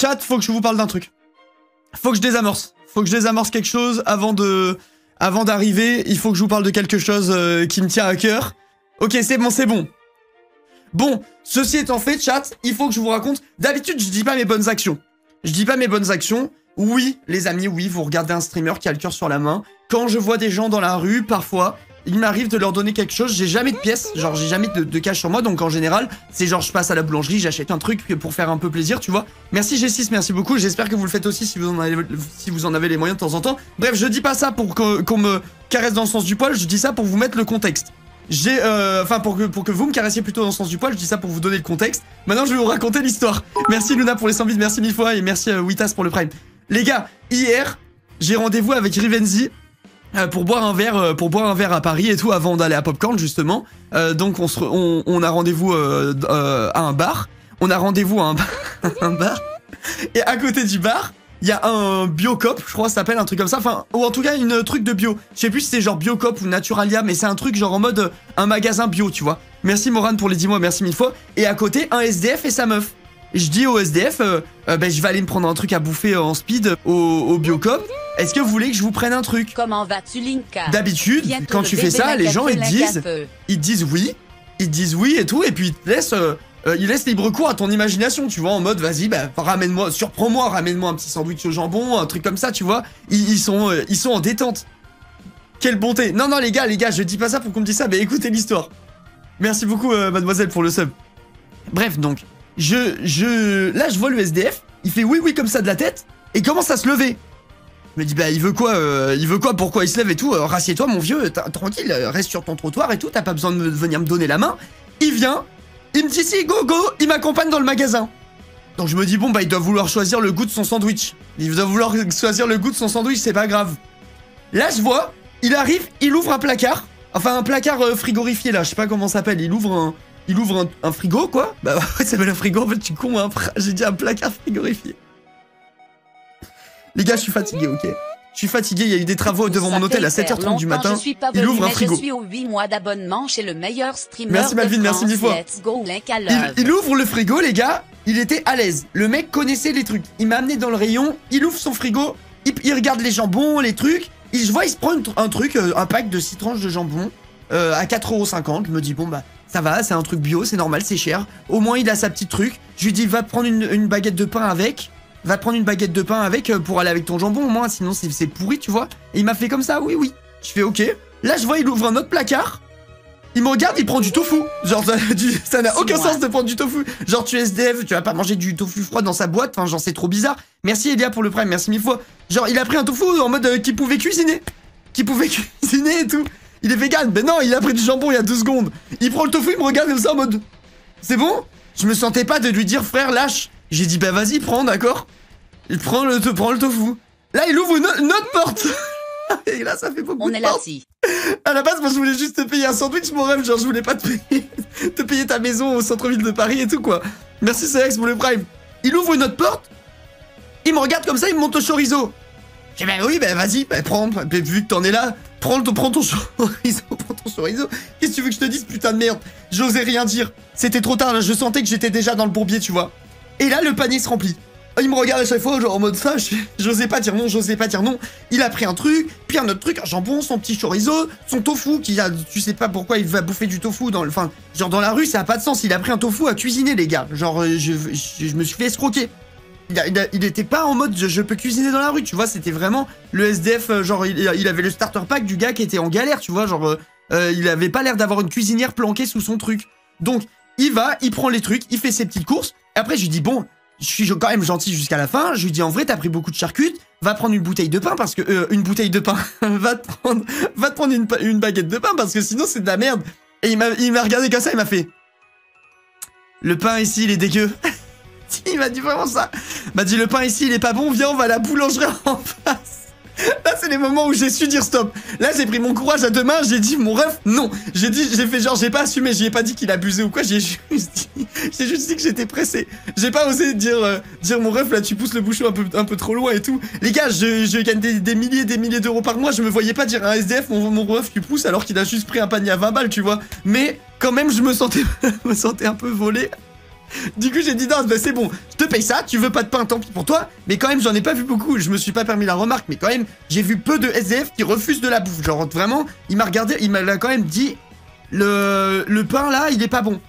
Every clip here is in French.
Chat, faut que je vous parle d'un truc. Faut que je désamorce. Faut que je désamorce quelque chose avant d'arriver. Il faut que je vous parle de quelque chose qui me tient à cœur. Ok, c'est bon, c'est bon. Bon, ceci étant fait, chat, il faut que je vous raconte. D'habitude, je dis pas mes bonnes actions. Je dis pas mes bonnes actions. Oui, les amis, oui, vous regardez un streamer qui a le cœur sur la main. Quand je vois des gens dans la rue, parfois, il m'arrive de leur donner quelque chose. J'ai jamais de pièces, genre j'ai jamais de cash sur moi. Donc en général, c'est genre je passe à la boulangerie, j'achète un truc pour faire un peu plaisir, tu vois. Merci G6, merci beaucoup. J'espère que vous le faites aussi si vous en avez les moyens de temps en temps. Bref, je dis pas ça pour qu'on me caresse dans le sens du poil, je dis ça pour vous mettre le contexte. Enfin pour que vous me caressiez plutôt dans le sens du poil, je dis ça pour vous donner le contexte. Maintenant je vais vous raconter l'histoire. Merci Luna pour les 100 bits, merci mille fois et merci Witas pour le prime. Les gars, hier, j'ai rendez-vous avec Rivenzi pour boire un verre à Paris et tout avant d'aller à Popcorn justement. Donc on a rendez-vous à un bar. On a rendez-vous à un bar. Et à côté du bar, il y a un Biocop, je crois que ça s'appelle un truc comme ça. Enfin, ou en tout cas une truc de bio. Je sais plus si c'est genre Biocop ou Naturalia, mais c'est un truc genre en mode un magasin bio, tu vois. Merci Morane pour les 10 mois, merci mille fois. Et à côté, un SDF et sa meuf. Et je dis au SDF, je vais aller me prendre un truc à bouffer en speed au Biocop. Est-ce que vous voulez que je vous prenne un truc? Comment vas-tu, Linka? D'habitude, quand tu fais ça, les gens ils disent oui. Ils disent oui et tout, et puis ils laissent libre cours à ton imagination, tu vois, en mode vas-y, ramène-moi, surprends-moi, ramène-moi un petit sandwich au jambon, un truc comme ça, tu vois. Ils sont en détente. Quelle bonté. Non, les gars, je dis pas ça pour qu'on me dise ça, mais écoutez l'histoire. Merci beaucoup, mademoiselle, pour le sub. Bref, donc, là, je vois le SDF, il fait oui, comme ça de la tête, et commence à se lever. Je me dis, il veut quoi, pourquoi il se lève et tout, rassieds-toi, mon vieux, tranquille, reste sur ton trottoir et tout, t'as pas besoin de venir me donner la main. Il vient, il me dit, si, go, il m'accompagne dans le magasin. Donc je me dis, il doit vouloir choisir le goût de son sandwich. Il doit vouloir choisir le goût de son sandwich, c'est pas grave. Là, je vois, il arrive, il ouvre un placard, enfin un placard frigorifié, là, je sais pas comment ça s'appelle, il ouvre un frigo, quoi. Ouais, ça s'appelle un frigo, en fait, je suis con, hein, j'ai dit un placard frigorifié. Les gars, je suis fatigué, ok. Je suis fatigué, il y a eu des travaux devant mon hôtel à 7h30 du matin. Il ouvre un frigo. Je suis aux 8 mois d'abonnement chez le meilleur streamer. Merci Malvin, merci mille fois. Il ouvre le frigo, les gars. Il était à l'aise. Le mec connaissait les trucs. Il m'a amené dans le rayon. Il ouvre son frigo. Il regarde les jambons, les trucs. Je vois, il se prend un truc, un pack de 6 tranches de jambon à 4,50 €. Je me dis, ça va, c'est un truc bio, c'est normal, c'est cher. Au moins, il a sa petite truc. Je lui dis, va prendre une baguette de pain avec. Va prendre une baguette de pain avec pour aller avec ton jambon au moins, sinon c'est pourri, tu vois. Et il m'a fait comme ça, oui. Je fais ok. Là, je vois, il ouvre un autre placard. Il me regarde, il prend du tofu. Genre, ça n'a aucun sens de prendre du tofu. Genre, tu es SDF, tu vas pas manger du tofu froid dans sa boîte. Enfin, genre, c'est trop bizarre. Merci Elia pour le prime, merci mille fois. Genre, il a pris un tofu en mode qu'il pouvait cuisiner. Et tout. Il est vegan. Ben non, il a pris du jambon il y a 2 secondes. Il prend le tofu, il me regarde comme ça en mode... C'est bon? Je me sentais pas de lui dire, frère, lâche. J'ai dit, vas-y, prends, d'accord? Il prend le tofu. Là, il ouvre une autre porte. Et là, ça fait beaucoup de portes. À la base, moi, je voulais juste te payer un sandwich, mon rêve. Genre, je voulais pas te payer ta maison au centre-ville de Paris et tout, quoi. Merci, Cerex, pour le prime. Il ouvre une autre porte. Il me regarde comme ça, il me monte au chorizo. J'ai dit, oui, vas-y, prends. Vu que t'en es là, prends ton chorizo. Qu'est-ce que tu veux que je te dise, putain de merde? J'osais rien dire. C'était trop tard, là, je sentais que j'étais déjà dans le bourbier, tu vois. Et là, le panier se remplit. Il me regarde à chaque fois, genre en mode ça, j'osais pas dire non. Il a pris un truc, puis un autre truc, un jambon, son petit chorizo, son tofu, tu sais pas pourquoi il va bouffer du tofu dans la rue, ça a pas de sens. Il a pris un tofu à cuisiner, les gars. Genre, je me suis fait escroquer. Il était pas en mode je peux cuisiner dans la rue, tu vois, c'était vraiment le SDF, genre, il avait le starter pack du gars qui était en galère, tu vois, genre, il avait pas l'air d'avoir une cuisinière planquée sous son truc. Donc, il prend les trucs, il fait ses petites courses. Après, je lui dis, bon, je suis quand même gentil jusqu'à la fin. Je lui dis, en vrai, t'as pris beaucoup de charcutes. Va prendre une bouteille de pain parce que... une bouteille de pain. va te prendre une baguette de pain parce que sinon, c'est de la merde. Et il m'a regardé comme ça, il m'a fait... Le pain ici, il est dégueu. Il m'a dit vraiment ça. Il m'a dit, le pain ici, il est pas bon. Viens, on va à la boulangerie en face. Là, c'est les moments où j'ai su dire stop. Là, j'ai pris mon courage à deux mains, j'ai dit, mon ref, non. J'ai fait genre, j'ai pas assumé, j'y ai pas dit qu'il abusait ou quoi, j'ai juste dit que j'étais pressé. J'ai pas osé dire mon ref, là, tu pousses le bouchon un peu trop loin et tout. Les gars, je gagne des milliers d'euros par mois, je me voyais pas dire à un SDF, mon ref, tu pousses alors qu'il a juste pris un panier à 20 balles, tu vois. Mais, quand même, je me sentais un peu volé. Du coup, j'ai dit non, bah c'est bon, je te paye ça, tu veux pas de pain, tant pis pour toi. Mais quand même, j'en ai pas vu beaucoup, je me suis pas permis la remarque, mais quand même, j'ai vu peu de SDF qui refusent de la bouffe. Genre, vraiment, il m'a regardé, il m'a quand même dit, le pain là, il est pas bon.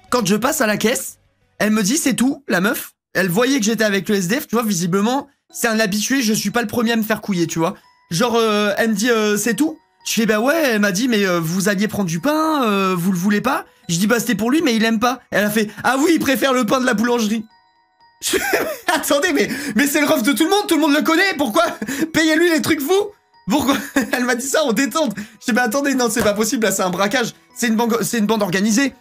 Quand je passe à la caisse, elle me dit c'est tout, la meuf. Elle voyait que j'étais avec le SDF, tu vois, visiblement, c'est un habitué, je suis pas le premier à me faire couiller, tu vois. Genre, elle me dit c'est tout. Je fais bah ouais, elle m'a dit mais vous alliez prendre du pain, vous le voulez pas? Je dis bah c'était pour lui mais il aime pas. Elle a fait ah oui il préfère le pain de la boulangerie. Je fais, attendez mais c'est le ref de tout le monde le connaît, pourquoi? Payez-lui les trucs fous. Pourquoi? Elle m'a dit ça en détente. Je dis bah attendez non c'est pas possible là c'est un braquage, c'est une bande organisée.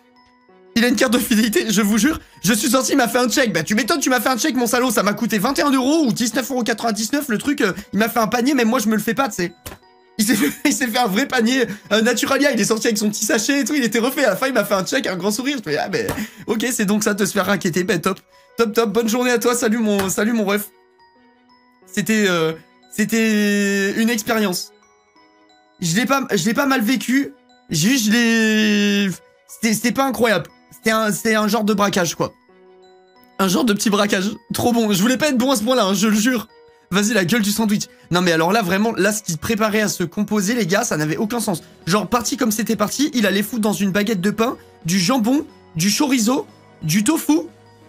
Il a une carte de fidélité, je vous jure. Je suis sorti, il m'a fait un check. Bah tu m'étonnes, tu m'as fait un check mon salaud, ça m'a coûté 21 € ou 19,99 € le truc. Il m'a fait un panier, même moi je me le fais pas, tu sais. Il s'est fait un vrai panier Naturalia, il est sorti avec son petit sachet et tout, il était refait. À la fin, il m'a fait un check, un grand sourire. Je me dis, ah, mais ok, c'est donc ça de se faire raqueter. Ben, top, top, top. Bonne journée à toi. Salut mon ref. C'était une expérience. Je l'ai pas mal vécu. Juste, c'était pas incroyable. C'était un genre de braquage, quoi. Un genre de petit braquage. Trop bon. Je voulais pas être bon à ce point-là, hein, je le jure. Vas-y, la gueule du sandwich. Non mais alors là, vraiment, là, ce qu'il préparait à se composer, les gars, ça n'avait aucun sens. Genre, parti comme c'était parti, il allait foutre dans une baguette de pain, du jambon, du chorizo, du tofu.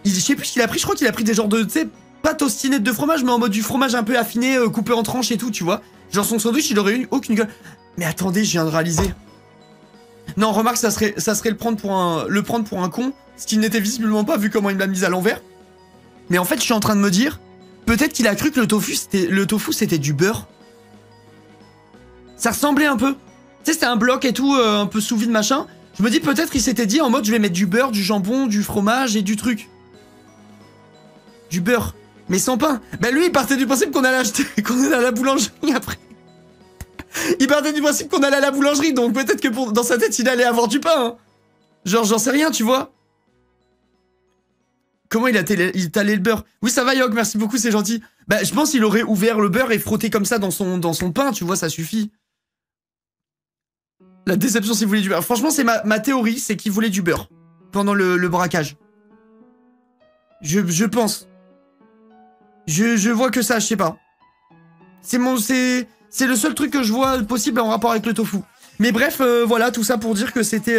Je sais plus ce qu'il a pris, je crois qu'il a pris des genres de, tu sais, pas tostinettes de fromage, mais en mode du fromage un peu affiné, coupé en tranches et tout, tu vois. Genre, son sandwich, il aurait eu aucune gueule. Mais attendez, je viens de réaliser. Non, remarque, ça serait le prendre pour un con, ce qui n'était visiblement pas, vu comment il me l'a mise à l'envers. Mais en fait, je suis en train de me dire... Peut-être qu'il a cru que le tofu c'était du beurre. Ça ressemblait un peu. Tu sais, c'était un bloc et tout, un peu sous vide machin. Je me dis peut-être qu'il s'était dit en mode je vais mettre du beurre, du jambon, du fromage et du truc. Du beurre. Mais sans pain. Bah lui, il partait du principe qu'on allait acheter, qu'on allait à la boulangerie après. Il partait du principe qu'on allait à la boulangerie, donc peut-être que dans sa tête, il allait avoir du pain. Hein. Genre, j'en sais rien, tu vois. Comment il a talé le beurre? Oui, ça va, Yog, merci beaucoup, c'est gentil. Bah, je pense qu'il aurait ouvert le beurre et frotté comme ça dans son pain, tu vois, ça suffit. La déception, c'est qu'il voulait du beurre. Franchement, c'est ma théorie, c'est qu'il voulait du beurre pendant le braquage. Je pense. Je vois que ça, je sais pas. C'est le seul truc que je vois possible en rapport avec le tofu. Mais bref, voilà, tout ça pour dire que c'était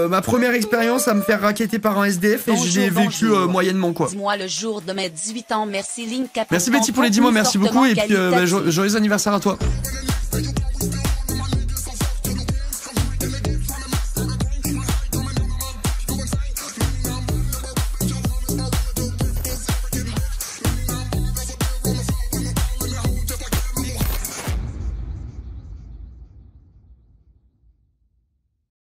ma première expérience à me faire raqueter par un SDF et je l'ai vécu moyennement, quoi. Dis-moi le jour de mes 18 ans, merci Linka. Merci Betty pour les 10 mois, merci beaucoup et puis joyeux anniversaire à toi.